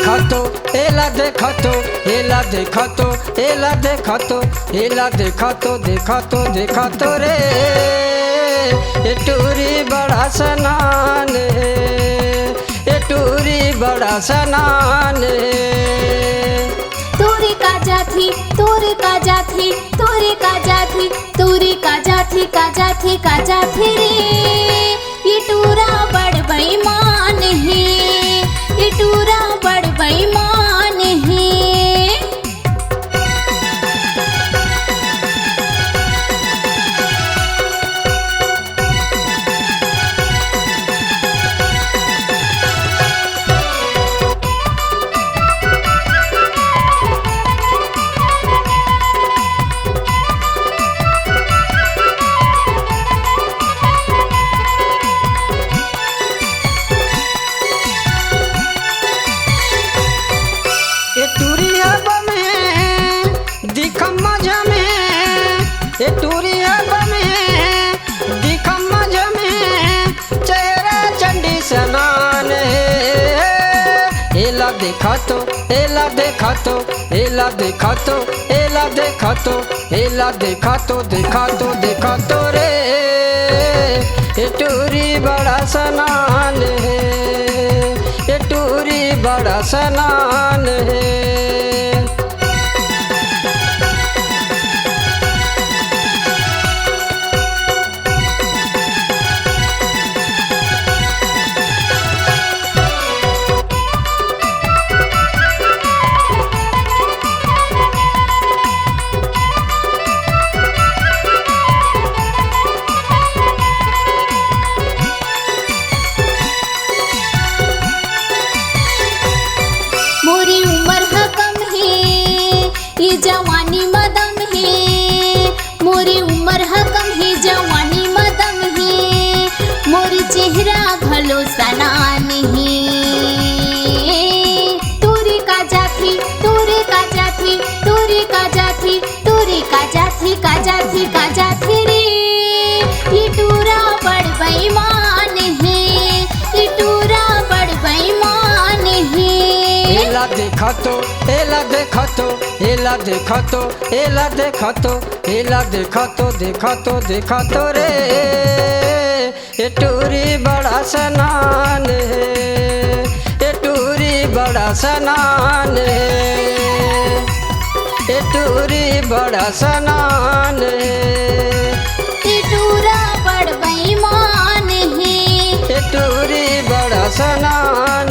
देखा तो एला देखा तो एला देखा तो एला देखा तो एला देखा तो देखा तो देखा तो रे ये टूरी बड़ा सनान ये टूरी बड़ा सनान तोरे का जाथी तोरे का जाथी तोरे का जाथी तोरे का जाथी का जाथी का जाथी रे ये टूरा बड़ बेईमान है ये टूरा बड़ बेईमान है। ये टूरिया बमे दिखम मजा में ये टूरिया बमे दिखम मजा में चेहरा चंडी सनान एला देखा तो एला देखा तो एला देखा तो एला देखा तो एला देखा तो देखा तो देखा तो रे ये टूरी बड़ा सनान है ये टूरी बड़ा सनान है। मोरी उम्र है कम है ये जवानी मदम है मोरी उम्र है कम है जवानी मदम है मोरी चेहरा घलो सनान है तोरे का जाथी तोरे का जाथी तोरे का जाथी तोरे का जाथी का जाथी का जाथी रे ये टूरा बड़ बेईमान है ये टूरा बड़ बेईमान है। एला देखा तो एला देखा तो एला देखा तो एला देखा तो एला देखा तो देखा तो देखा तो रे ये टूरी बड़ा सनान है ये टूरी बड़ा सनान है ये टूरी बड़ा सनान है ये टूरा बड़ बेईमान है ये टूरी बड़ा सनान